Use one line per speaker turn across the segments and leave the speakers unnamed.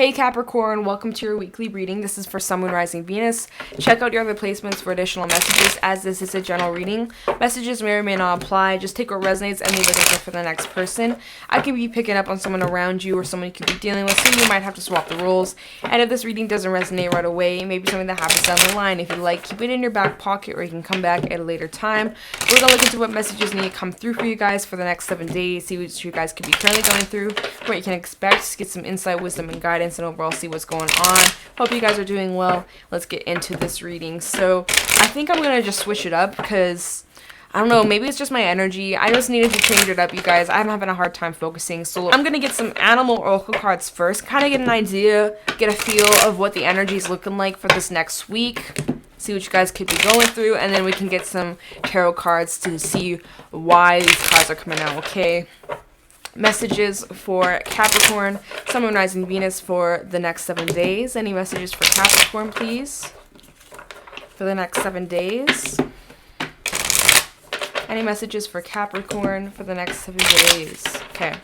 Hey Capricorn, welcome to your weekly reading. This is for Sun, Moon, Rising, Venus. Check out your other placements for additional messages, as this is a general reading. Messages may or may not apply. Just take what resonates and leave it different for the next person. I could be picking up on someone around you or someone you could be dealing with, so you might have to swap the roles. And if this reading doesn't resonate right away, maybe something that happens down the line. If you like, keep it in your back pocket or you can come back at a later time. We're going to look into what messages need to come through for you guys for the next 7 days, see what you guys could be currently going through, what you can expect, get some insight, wisdom, and guidance, and overall see what's going on. Hope you guys are doing well. Let's get into this reading. So I think I'm gonna just switch it up because I don't know, maybe it's just my energy. I just needed to change it up, you guys. I'm having a hard time focusing. So I'm gonna get some animal oracle cards first, kind of get an idea, get a feel of what the energy is looking like for this next week, see what you guys could be going through, and then we can get some tarot cards to see why these cards are coming out. Okay, messages for Capricorn, Sun, Moon, Rising, Venus for the next 7 days. Any messages for Capricorn, please, for the next 7 days? Any messages for Capricorn for the next 7 days? Okay.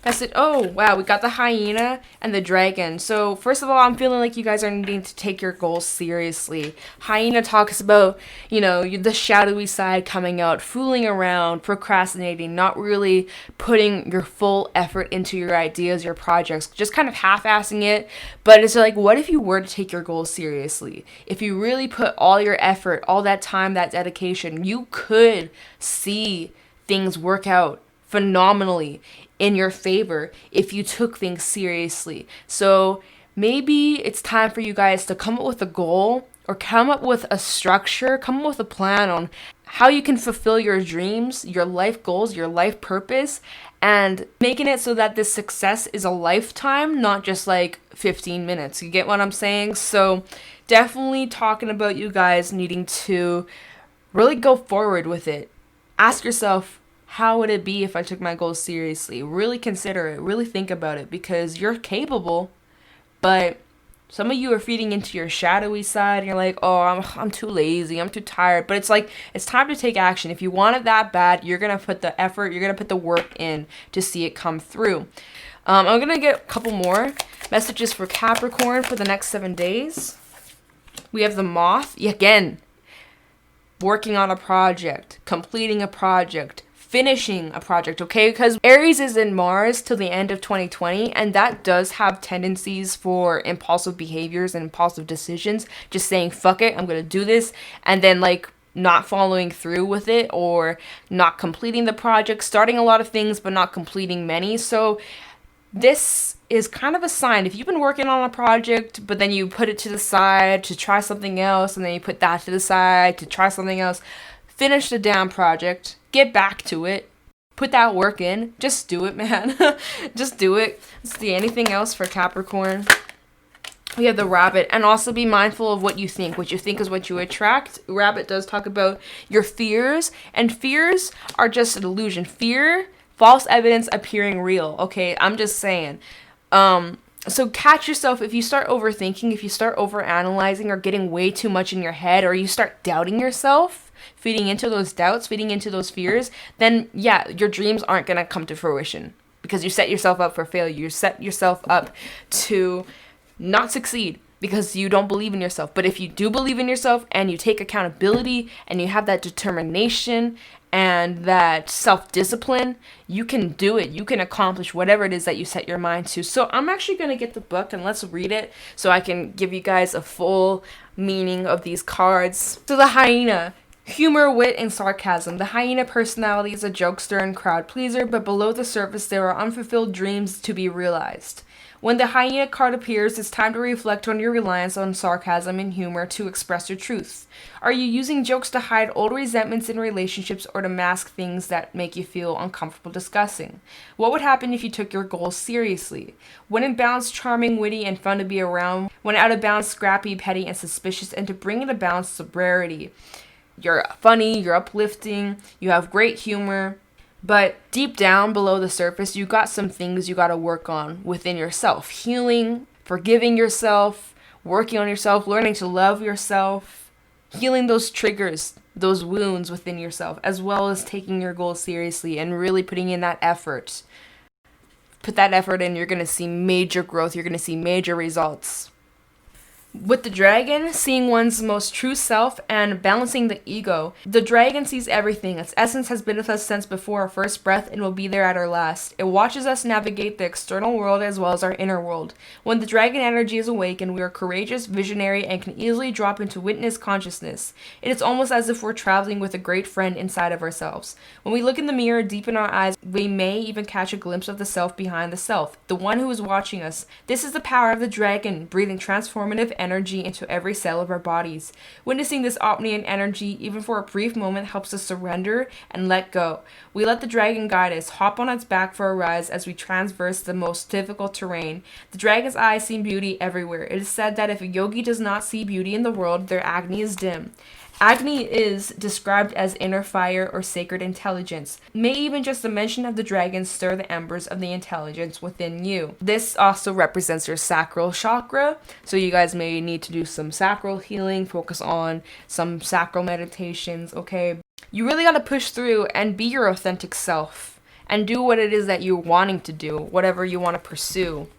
Message. Oh, wow. We got the hyena and the dragon. So, first of all, I'm feeling like you guys are needing to take your goals seriously. Hyena talks about, the shadowy side coming out, fooling around, procrastinating, not really putting your full effort into your ideas, your projects, just kind of half-assing it. But it's like, what if you were to take your goals seriously? If you really put all your effort, all that time, that dedication, you could see things work out phenomenally in your favor if you took things seriously. So maybe it's time for you guys to come up with a goal or come up with a structure, come up with a plan on how you can fulfill your dreams, your life goals, your life purpose, and making it so that this success is a lifetime, not just like 15 minutes. You get what I'm saying? So definitely talking about you guys needing to really go forward with it. Ask yourself, how would it be if I took my goals seriously? Really consider it. Really think about it, because you're capable, but some of you are feeding into your shadowy side. And you're like, oh, I'm too lazy. I'm too tired. But it's like, it's time to take action. If you want it that bad, you're going to put the effort, you're going to put the work in to see it come through. I'm going to get a couple more messages for Capricorn for the next 7 days. We have the moth. Again, working on a project, completing a project, finishing a project, okay? Because Aries is in Mars till the end of 2020, and that does have tendencies for impulsive behaviors and impulsive decisions, just saying, fuck it, I'm gonna do this, and then not following through with it, or not completing the project, starting a lot of things but not completing many. So this is kind of a sign. If you've been working on a project but then you put it to the side to try something else, and then you put that to the side to try something else, finish the damn project, get back to it, put that work in, just do it, man. Just do it. Let's see, anything else for Capricorn? We have the rabbit, and also be mindful of what you think. What you think is what you attract. Rabbit does talk about your fears, and fears are just an illusion. Fear, false evidence appearing real. Okay, I'm just saying. So catch yourself if you start overthinking, if you start overanalyzing or getting way too much in your head, or you start doubting yourself, feeding into those doubts, feeding into those fears, then yeah, your dreams aren't going to come to fruition, because you set yourself up for failure. You set yourself up to not succeed because you don't believe in yourself. But if you do believe in yourself and you take accountability and you have that determination and that self-discipline, you can do it. You can accomplish whatever it is that you set your mind to. So I'm actually going to get the book and let's read it so I can give you guys a full meaning of these cards. So the hyena. Humor, wit, and sarcasm. The hyena personality is a jokester and crowd pleaser, but below the surface there are unfulfilled dreams to be realized. When the hyena card appears, it's time to reflect on your reliance on sarcasm and humor to express your truth. Are you using jokes to hide old resentments in relationships or to mask things that make you feel uncomfortable discussing? What would happen if you took your goals seriously? When in balance, charming, witty, and fun to be around. When out of bounds, scrappy, petty, and suspicious, and to bring into balance, sobriety. You're funny, you're uplifting, you have great humor, but deep down below the surface, you got some things you got to work on within yourself. Healing, forgiving yourself, working on yourself, learning to love yourself, healing those triggers, those wounds within yourself, as well as taking your goals seriously and really putting in that effort. Put that effort in, you're going to see major growth. You're going to see major results. With the dragon, seeing one's most true self and balancing the ego. The dragon sees everything. Its essence has been with us since before our first breath and will be there at our last. It watches us navigate the external world as well as our inner world. When the dragon energy is awakened, we are courageous, visionary, and can easily drop into witness consciousness. It is almost as if we're traveling with a great friend inside of ourselves. When we look in the mirror deep in our eyes, we may even catch a glimpse of the self behind the self, the one who is watching us. This is the power of the dragon, breathing transformative energy into every cell of our bodies. Witnessing this omniant energy, even for a brief moment, helps us surrender and let go. We let the dragon guide us, hop on its back for a rise as we traverse the most difficult terrain. The dragon's eyes see beauty everywhere. It is said that if a yogi does not see beauty in the world, their Agni is dim. Agni is described as inner fire or sacred intelligence. May even just the mention of the dragon stir the embers of the intelligence within you. This also represents your sacral chakra, so you guys may need to do some sacral healing, focus on some sacral meditations, okay? You really got to push through and be your authentic self and do what it is that you're wanting to do, whatever you want to pursue.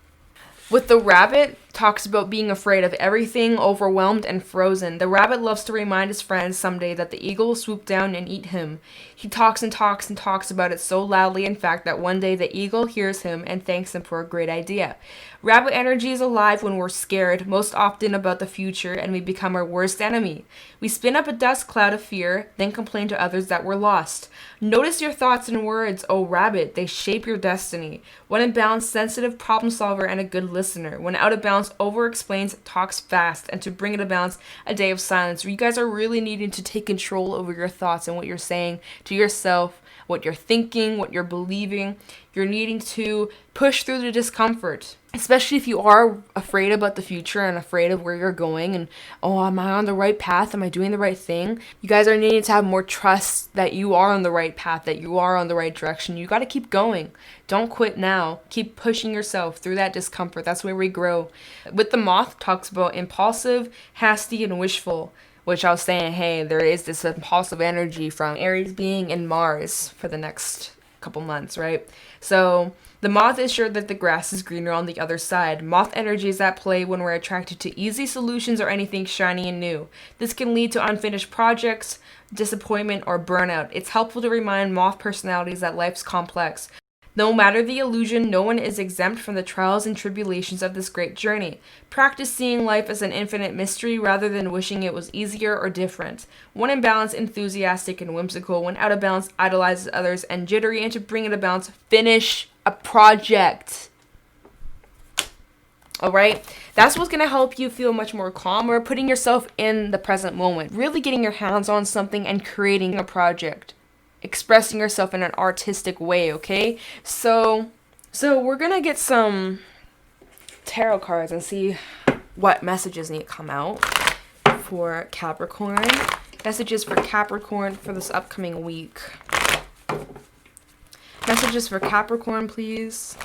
With the rabbit, talks about being afraid of everything, overwhelmed and frozen. The rabbit loves to remind his friends someday that the eagle will swoop down and eat him. He talks and talks and talks about it so loudly, in fact, that one day the eagle hears him and thanks him for a great idea. Rabbit energy is alive when we're scared, most often about the future, and we become our worst enemy. We spin up a dust cloud of fear, then complain to others that we're lost. Notice your thoughts and words, oh rabbit, they shape your destiny. When in balance, sensitive problem solver and a good listener. When out of balance, over-explains, talks fast, and to bring it to balance, a day of silence. You guys are really needing to take control over your thoughts and what you're saying to yourself, what you're thinking, what you're believing. You're needing to push through the discomfort, especially if you are afraid about the future and afraid of where you're going and, oh, am I on the right path? Am I doing the right thing? You guys are needing to have more trust that you are on the right path, that you are on the right direction. You got to keep going. Don't quit now. Keep pushing yourself through that discomfort. That's where we grow. With the moth, talks about impulsive, hasty, and wishful, which I was saying, hey, there is this impulsive energy from Aries being in Mars for the next couple months, right? So the moth is sure that the grass is greener on the other side. Moth energy is at play when we're attracted to easy solutions or anything shiny and new. This can lead to unfinished projects, disappointment, or burnout. It's helpful to remind moth personalities that life's complex. No matter the illusion, no one is exempt from the trials and tribulations of this great journey. Practice seeing life as an infinite mystery rather than wishing it was easier or different. One in balance, enthusiastic and whimsical. When out of balance, idolizes others and jittery. And to bring it to balance, finish a project. Alright? That's what's going to help you feel much more calmer, putting yourself in the present moment. Really getting your hands on something and creating a project. Expressing yourself in an artistic way, okay? So we're gonna get some tarot cards and see what messages need to come out for Capricorn. Messages for Capricorn for this upcoming week. Messages for Capricorn, please,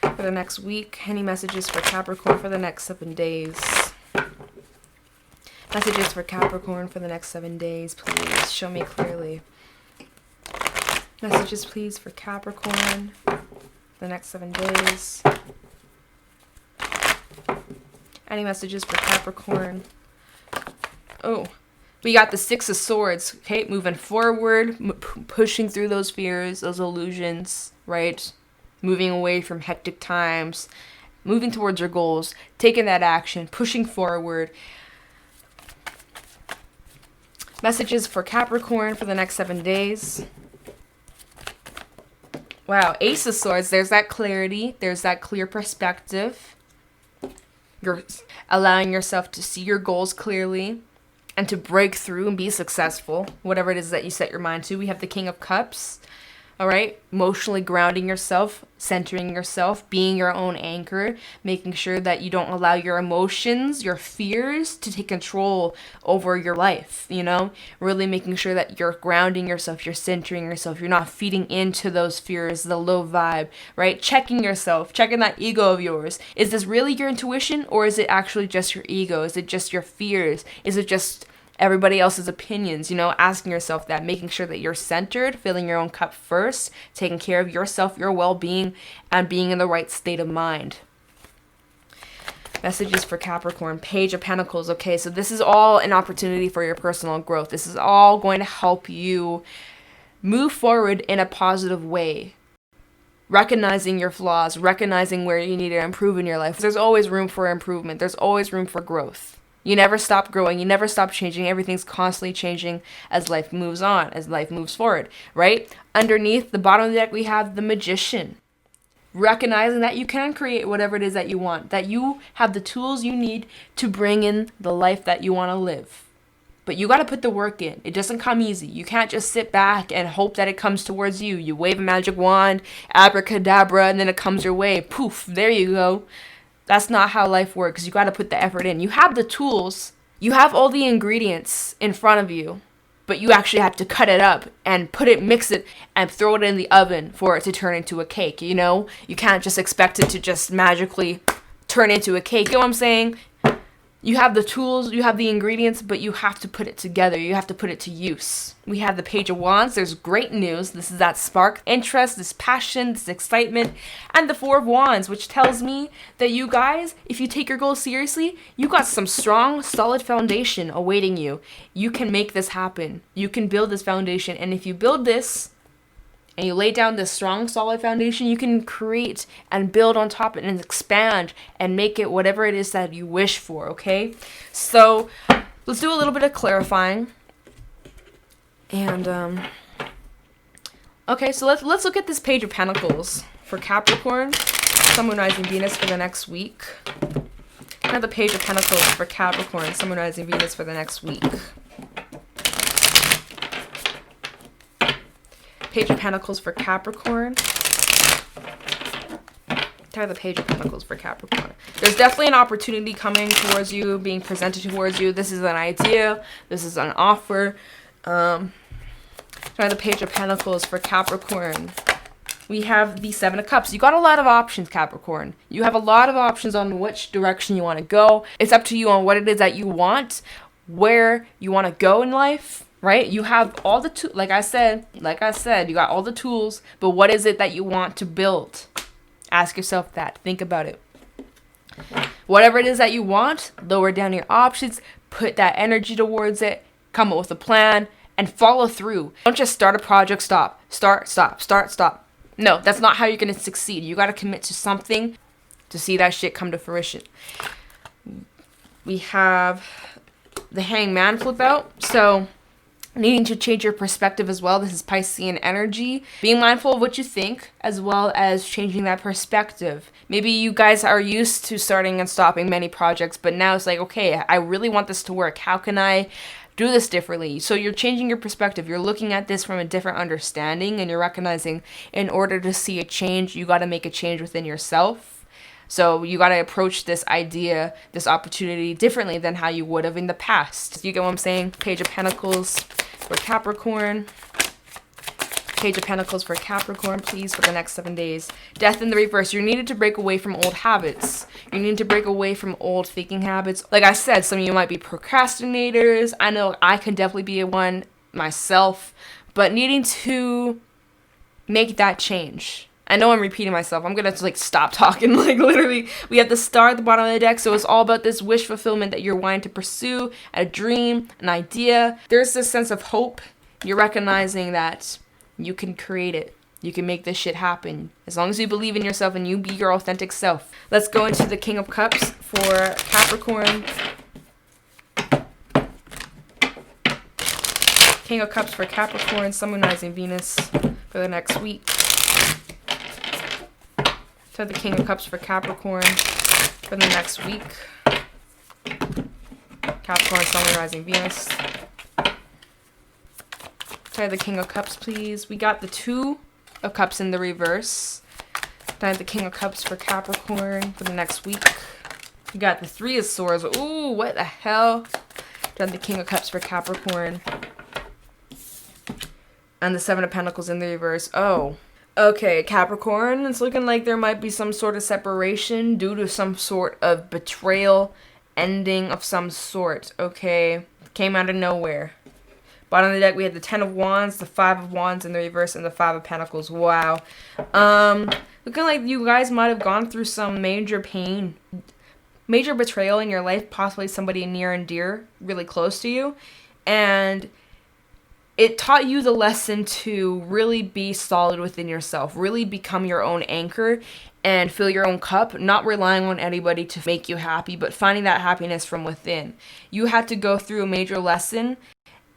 for the next week. Any messages for Capricorn for the next 7 days? Messages for Capricorn for the next 7 days, please. Show me clearly. Messages, please, for Capricorn for the next 7 days. Any messages for Capricorn? Oh, we got the Six of Swords. Okay, moving forward, pushing through those fears, those illusions, right? Moving away from hectic times, moving towards your goals, taking that action, pushing forward. Messages for Capricorn for the next 7 days. Wow, Ace of Swords, there's that clarity, there's that clear perspective. You're allowing yourself to see your goals clearly and to break through and be successful, whatever it is that you set your mind to. We have the King of Cups, all right? Emotionally grounding yourself, centering yourself, being your own anchor, making sure that you don't allow your emotions, your fears to take control over your life, you know? Really making sure that you're grounding yourself, you're centering yourself, you're not feeding into those fears, the low vibe, right? Checking yourself, checking that ego of yours. Is this really your intuition, or is it actually just your ego? Is it just your fears? Is it just everybody else's opinions, asking yourself that, making sure that you're centered, filling your own cup first, taking care of yourself, your well-being, and being in the right state of mind. Messages for Capricorn, Page of Pentacles. Okay, so this is all an opportunity for your personal growth. This is all going to help you move forward in a positive way. Recognizing your flaws, recognizing where you need to improve in your life. There's always room for improvement. There's always room for growth. You never stop growing. You never stop changing. Everything's constantly changing as life moves on, as life moves forward, right? Underneath the bottom of the deck, we have the Magician. Recognizing that you can create whatever it is that you want, that you have the tools you need to bring in the life that you want to live. But you got to put the work in. It doesn't come easy. You can't just sit back and hope that it comes towards you. You wave a magic wand, abracadabra, and then it comes your way. Poof, there you go. That's not how life works. You got to put the effort in. You have the tools. You have all the ingredients in front of you. But you actually have to cut it up and mix it, and throw it in the oven for it to turn into a cake, You can't just expect it to just magically turn into a cake. You know what I'm saying? You have the tools, you have the ingredients, but you have to put it together. You have to put it to use. We have the Page of Wands. There's great news. This is that spark, interest, this passion, this excitement, and the Four of Wands, which tells me that you guys, if you take your goals seriously, you got some strong, solid foundation awaiting you. You can make this happen. You can build this foundation. And if you build this, and you lay down this strong, solid foundation, you can create and build on top of it and expand and make it whatever it is that you wish for, okay? So let's do a little bit of clarifying. And, okay, so let's look at this Page of Pentacles for Capricorn, Sun, Moon, Rising, Venus for the next week. I have the Page of Pentacles for Capricorn, Sun, Moon, Rising, Venus for the next week. Page of Pentacles for Capricorn. The Page of Pentacles for Capricorn. There's definitely an opportunity coming towards you, being presented towards you. This is an idea. This is an offer. The Page of Pentacles for Capricorn. We have the Seven of Cups. You got a lot of options, Capricorn. You have a lot of options on which direction you want to go. It's up to you on what it is that you want, where you want to go in life. Right? You have all the tools, like I said, you got all the tools, but what is it that you want to build? Ask yourself that. Think about it. Whatever it is that you want, lower down your options, put that energy towards it, come up with a plan, and follow through. Don't just start a project, stop. Start, stop, start, stop. No, that's not how you're going to succeed. You got to commit to something to see that shit come to fruition. We have the Hangman flip out. So needing to change your perspective as well. This is Piscean energy. Being mindful of what you think, as well as changing that perspective. Maybe you guys are used to starting and stopping many projects, but now it's like, okay, I really want this to work. How can I do this differently? So you're changing your perspective. You're looking at this from a different understanding, and you're recognizing in order to see a change, you got to make a change within yourself. So you got to approach this idea, this opportunity differently than how you would have in the past. You get what I'm saying? Page of Pentacles for Capricorn. Page of Pentacles for Capricorn, please, for the next 7 days. Death in the reverse. You needed to break away from old habits. You need to break away from old thinking habits. Like I said, some of you might be procrastinators. I know I can definitely be one myself, but needing to make that change. I know I'm repeating myself. I'm going to stop talking. Literally, we have the Star at the bottom of the deck. So it's all about this wish fulfillment that you're wanting to pursue, a dream, an idea. There's this sense of hope. You're recognizing that you can create it. You can make this shit happen. As long as you believe in yourself and you be your authentic self. Let's go into the King of Cups for Capricorn. King of Cups for Capricorn, Sun, Moon, Rising, Venus for the next week. So the King of Cups for Capricorn for the next week. Capricorn, Sun, Moon, Rising, Venus. Try the King of Cups, please. We got the Two of Cups in the reverse. Try the King of Cups for Capricorn for the next week. We got the Three of Swords. Ooh, what the hell? Try the King of Cups for Capricorn. And the Seven of Pentacles in the reverse. Oh. Okay, Capricorn, it's looking like there might be some sort of separation due to some sort of betrayal, ending of some sort, okay? Came out of nowhere. Bottom of the deck, we had the 10 of Wands, the 5 of Wands in the reverse, and the 5 of Pentacles. Wow. Looking like you guys might have gone through some major pain, major betrayal in your life, possibly somebody near and dear, really close to you. And it taught you the lesson to really be solid within yourself, really become your own anchor and fill your own cup, not relying on anybody to make you happy, but finding that happiness from within. You had to go through a major lesson,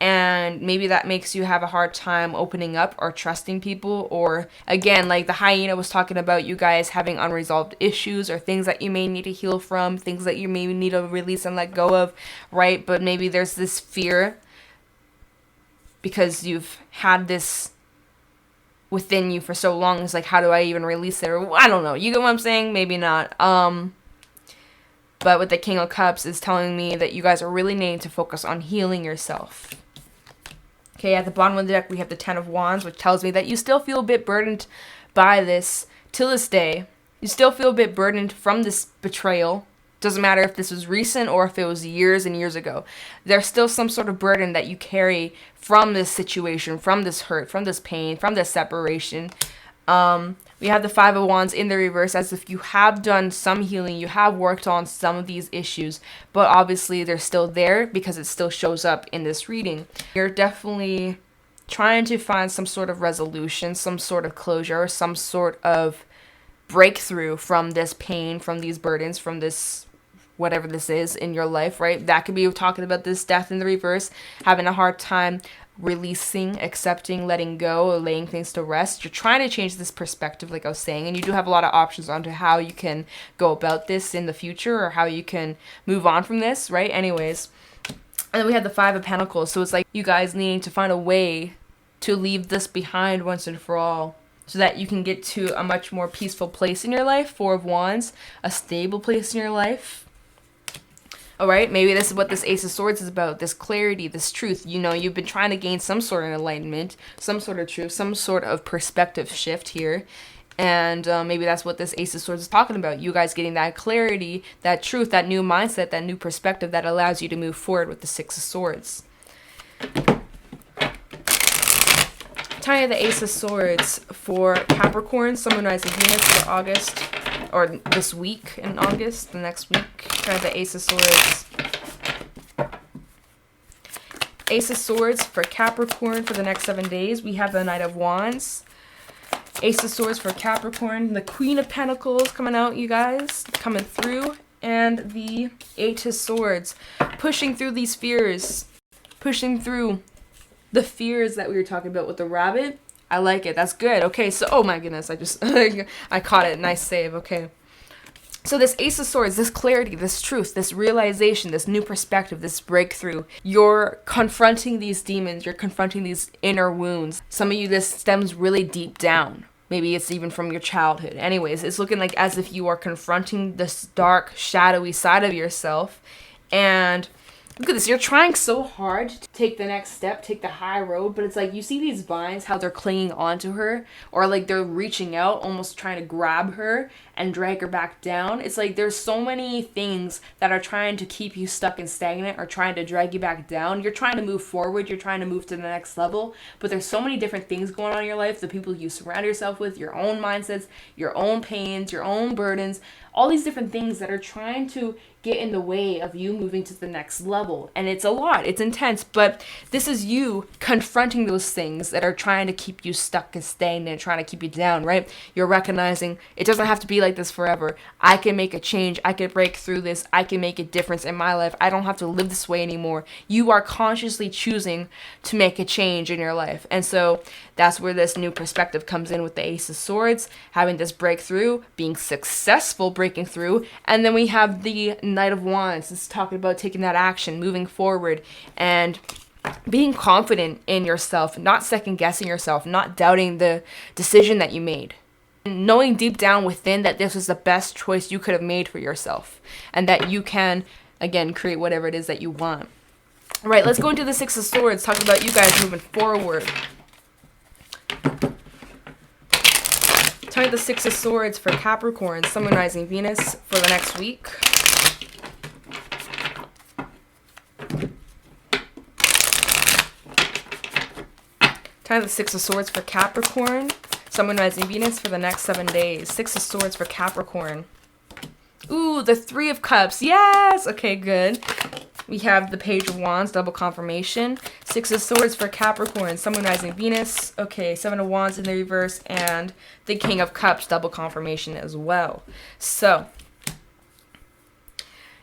and maybe that makes you have a hard time opening up or trusting people, or again, like the hyena was talking about, you guys having unresolved issues or things that you may need to heal from, things that you may need to release and let go of, right? But maybe there's this fear because you've had this within you for so long. It's like, how do I even release it? Or I don't know. You get what I'm saying? Maybe not. But with the King of Cups, it's telling me that you guys are really needing to focus on healing yourself. Okay, at the bottom of the deck, we have the 10 of Wands, which tells me that you still feel a bit burdened by this till this day. You still feel a bit burdened from this betrayal. Doesn't matter if this was recent or if it was years and years ago. There's still some sort of burden that you carry from this situation, from this hurt, from this pain, from this separation. We have the 5 of Wands in the reverse, as if you have done some healing, you have worked on some of these issues, but obviously they're still there because it still shows up in this reading. You're definitely trying to find some sort of resolution, some sort of closure, some sort of breakthrough from this pain, from these burdens, from this whatever this is in your life, right? That could be talking about this death in the reverse, having a hard time releasing, accepting, letting go, or laying things to rest. You're trying to change this perspective, like I was saying, and you do have a lot of options onto how you can go about this in the future or how you can move on from this, right? Anyways, and then we have the 5 of Pentacles, so it's like you guys needing to find a way to leave this behind once and for all, so that you can get to a much more peaceful place in your life. 4 of Wands, a stable place in your life. All right, maybe this is what this Ace of Swords is about, this clarity, this truth. You know, you've been trying to gain some sort of enlightenment, some sort of truth, some sort of perspective shift here. And maybe that's what this Ace of Swords is talking about. You guys getting that clarity, that truth, that new mindset, that new perspective that allows you to move forward with the 6 of Swords. Telling you the Ace of Swords for Capricorn, Sun, Moon, Rising, Venus for August, or this week in August, the next week. Kind of the Ace of Swords. Ace of Swords for Capricorn for the next 7 days. We have the Knight of Wands. Ace of Swords for Capricorn. The Queen of Pentacles coming out, you guys. Coming through. And the 8 of Swords. Pushing through these fears. Pushing through the fears that we were talking about with the rabbit. I like it. That's good. Okay, so, oh my goodness, I caught it. Nice save. Okay. So this Ace of Swords, this clarity, this truth, this realization, this new perspective, this breakthrough, you're confronting these demons, you're confronting these inner wounds. Some of you, this stems really deep down. Maybe it's even from your childhood. Anyways, it's looking like as if you are confronting this dark, shadowy side of yourself. And look at this. You're trying so hard to take the next step, take the high road, but it's like you see these vines, how they're clinging onto her, or like they're reaching out, almost trying to grab her and drag her back down. It's like there's so many things that are trying to keep you stuck and stagnant or trying to drag you back down. You're trying to move forward. You're trying to move to the next level, but there's so many different things going on in your life, the people you surround yourself with, your own mindsets, your own pains, your own burdens, all these different things that are trying to get in the way of you moving to the next level. And it's a lot, it's intense, but this is you confronting those things that are trying to keep you stuck and stagnant, trying to keep you down, right? You're recognizing it doesn't have to be like this forever. I can make a change. I can break through this. I can make a difference in my life. I don't have to live this way anymore. You are consciously choosing to make a change in your life. And so that's where this new perspective comes in with the Ace of Swords, having this breakthrough, being successful breaking through. And then we have the Knight of Wands. It's talking about taking that action, moving forward, and being confident in yourself, not second guessing yourself, not doubting the decision that you made. Knowing deep down within that this was the best choice you could have made for yourself, and that you can, again, create whatever it is that you want. All right, let's go into the 6 of Swords, talking about you guys moving forward. Telling the 6 of Swords for Capricorn, Sun, Moon, Rising, Venus for the next week. Kind of the Six of Swords for Capricorn. Sun, Moon, Rising, Venus for the next 7 days. Six of Swords for Capricorn. Ooh, the Three of Cups. Yes! Okay, good. We have the Page of Wands, double confirmation. Six of Swords for Capricorn. Sun, Moon, Rising, Venus. Okay, Seven of Wands in the reverse. And the King of Cups, double confirmation as well. So,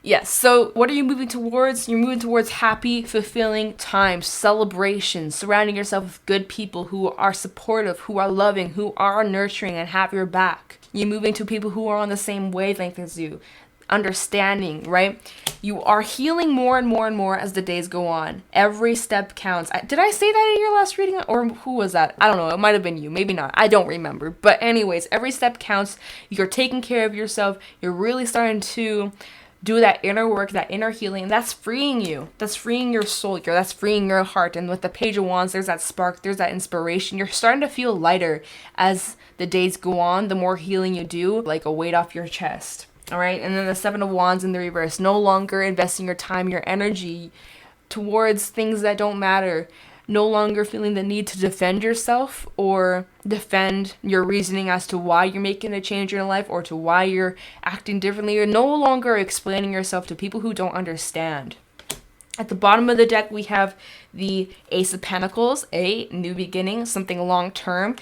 yes, so what are you moving towards? You're moving towards happy, fulfilling times, celebrations, surrounding yourself with good people who are supportive, who are loving, who are nurturing and have your back. You're moving to people who are on the same wavelength as you, understanding, right? You are healing more and more and more as the days go on. Every step counts. Did I say that in your last reading? Or who was that? I don't know. It might have been you. Maybe not. I don't remember. But anyways, every step counts. You're taking care of yourself. You're really starting to do that inner work, that inner healing, and that's freeing you. That's freeing your soul. That's freeing your heart. And with the Page of Wands, there's that spark, there's that inspiration. You're starting to feel lighter as the days go on. The more healing you do, like a weight off your chest. All right. And then the Seven of Wands in the reverse. No longer investing your time, your energy towards things that don't matter. No longer feeling the need to defend yourself or defend your reasoning as to why you're making a change in your life or to why you're acting differently. You're no longer explaining yourself to people who don't understand. At the bottom of the deck, we have the Ace of Pentacles, a new beginning, something long-term.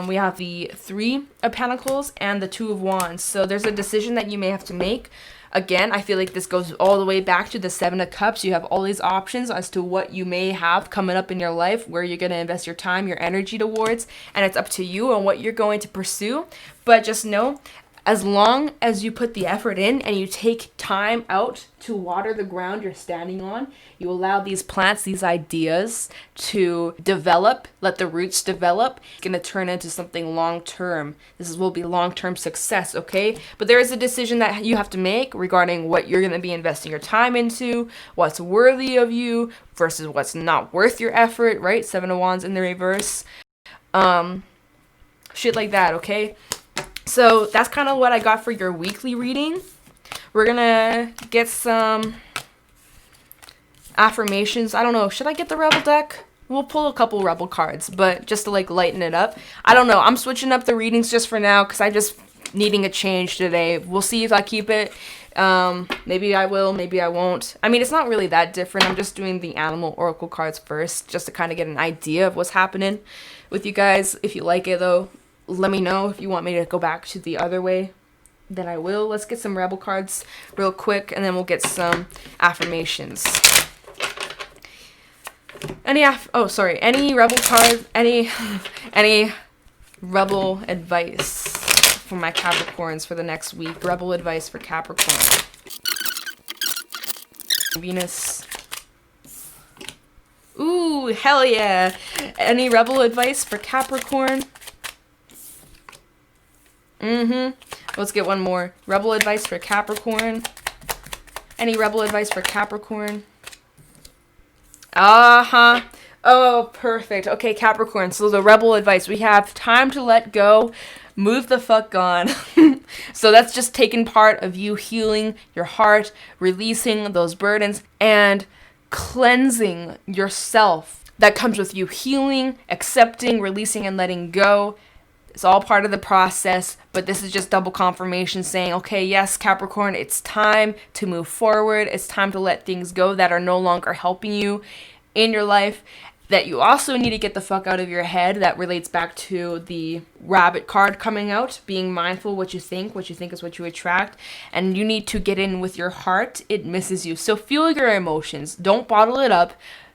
We have the Three of Pentacles and the Two of Wands. So there's a decision that you may have to make. Again, I feel like this goes all the way back to the Seven of Cups. You have all these options as to what you may have coming up in your life, where you're going to invest your time, your energy towards, and it's up to you on what you're going to pursue. But just know, as long as you put the effort in and you take time out to water the ground you're standing on, you allow these plants, these ideas to develop, let the roots develop. It's going to turn into something long-term. Will be long-term success, okay? But there is a decision that you have to make regarding what you're going to be investing your time into, what's worthy of you versus what's not worth your effort, right? Seven of Wands in the reverse. Shit like that, okay? So that's kind of what I got for your weekly reading. We're going to get some affirmations. I don't know. Should I get the Rebel deck? We'll pull a couple Rebel cards, but just to like lighten it up. I don't know. I'm switching up the readings just for now because I'm just needing a change today. We'll see if I keep it. Maybe I will. Maybe I won't. I mean, it's not really that different. I'm just doing the Animal Oracle cards first just to kind of get an idea of what's happening with you guys. If you like it, though, let me know. If you want me to go back to the other way, then I will. Let's get some Rebel cards real quick, and then we'll get some affirmations. Any Rebel card, any Rebel advice for my Capricorns for the next week. Rebel advice for Capricorn. Venus. Ooh, hell yeah. Any Rebel advice for Capricorn? Let's get one more. Rebel advice for Capricorn. Any Rebel advice for Capricorn? Oh, perfect. Okay, Capricorn. So the Rebel advice. We have time to let go. Move the fuck on. So that's just taking part of you healing your heart, releasing those burdens, and cleansing yourself. That comes with you healing, accepting, releasing, and letting go. It's all part of the process, but this is just double confirmation saying, okay, yes, Capricorn, it's time to move forward. It's time to let things go that are no longer helping you in your life, that you also need to get the fuck out of your head. That relates back to the Rabbit card coming out, being mindful what you think is what you attract, and you need to get in with your heart. It misses you. So feel your emotions. Don't bottle it up.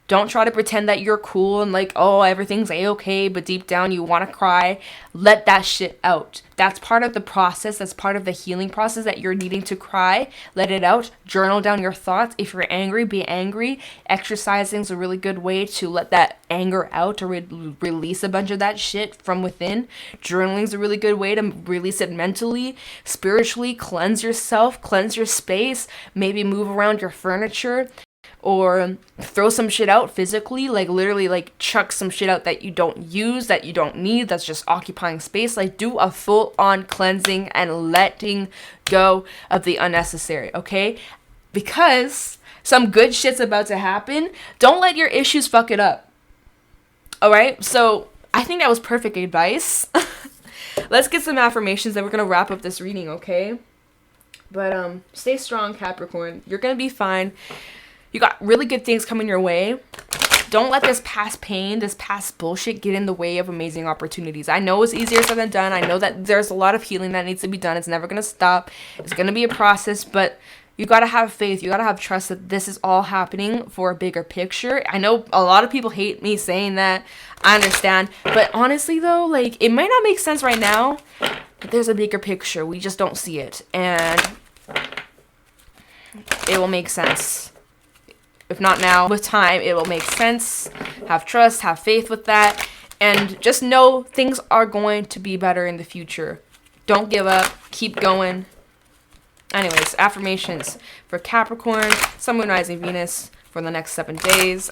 Don't try to pretend that you're cool and like, oh, everything's a-okay, but deep down you want to cry. Let that shit out. That's part of the process. That's part of the healing process, that you're needing to cry. Let it out. Journal down your thoughts. If you're angry, be angry. Exercising is a really good way to let that anger out, or release a bunch of that shit from within. Journaling is a really good way to release it mentally, spiritually. Cleanse yourself, cleanse your space. Maybe move around your furniture. Or throw some shit out physically, like literally like chuck some shit out that you don't use, that you don't need, that's just occupying space. Like do a full-on cleansing and letting go of the unnecessary, okay? Because some good shit's about to happen. Don't let your issues fuck it up. All right, so I think that was perfect advice. Let's get some affirmations, then we're going to wrap up this reading, okay? But stay strong, Capricorn. You're going to be fine. You got really good things coming your way. Don't let this past pain, this past bullshit get in the way of amazing opportunities. I know it's easier said than done. I know that there's a lot of healing that needs to be done. It's never going to stop. It's going to be a process, but you got to have faith. You got to have trust that this is all happening for a bigger picture. I know a lot of people hate me saying that. I understand. But honestly, though, like, it might not make sense right now, but there's a bigger picture. We just don't see it. And it will make sense. If not now, with time, it will make sense. Have trust, have faith with that. And just know things are going to be better in the future. Don't give up. Keep going. Anyways, affirmations for Capricorn, Sun, Moon, Rising, Venus for the next 7 days.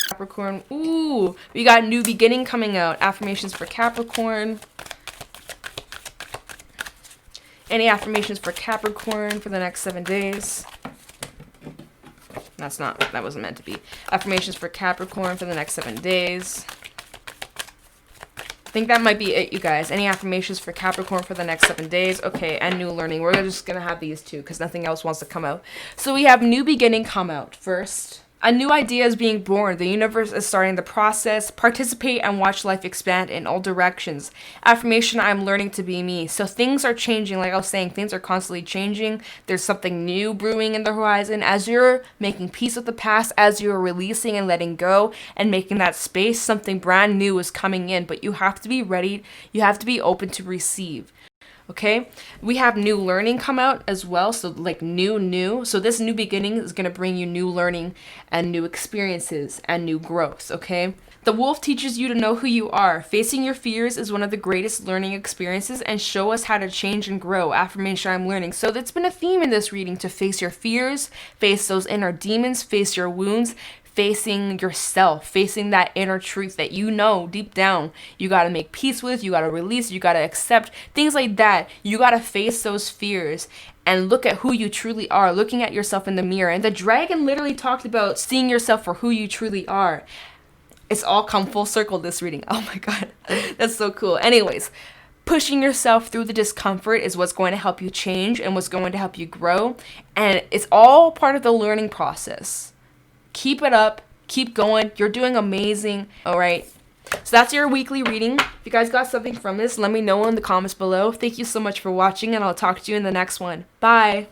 Capricorn, ooh, we got new beginning coming out. Affirmations for Capricorn. Any affirmations for Capricorn for the next 7 days? That wasn't meant to be. Affirmations for Capricorn for the next 7 days. I think that might be it, you guys. Any affirmations for Capricorn for the next 7 days? Okay, and new learning. We're just going to have these two because nothing else wants to come out. So we have new beginning come out first. A new idea is being born. The universe is starting the process. Participate and watch life expand in all directions. Affirmation, I'm learning to be me. So things are changing. Like I was saying, things are constantly changing. There's something new brewing in the horizon. As you're making peace with the past, as you're releasing and letting go and making that space, something brand new is coming in. But you have to be ready. You have to be open to receive. Okay, we have new learning come out as well. So like new. So this new beginning is going to bring you new learning and new experiences and new growth. Okay, the wolf teaches you to know who you are. Facing your fears is one of the greatest learning experiences and show us how to change and grow. Affirmation, I'm learning. So that's been a theme in this reading, to face your fears, face those inner demons, face your wounds, facing yourself, facing that inner truth that you know deep down you got to make peace with, you got to release, you got to accept, things like that. You got to face those fears and look at who you truly are, looking at yourself in the mirror. And the dragon literally talked about seeing yourself for who you truly are. It's all come full circle, this reading. Oh my God, that's so cool. Anyways, pushing yourself through the discomfort is what's going to help you change and what's going to help you grow. And it's all part of the learning process. Keep it up. Keep going. You're doing amazing. All right. So that's your weekly reading. If you guys got something from this, let me know in the comments below. Thank you so much for watching, and I'll talk to you in the next one. Bye.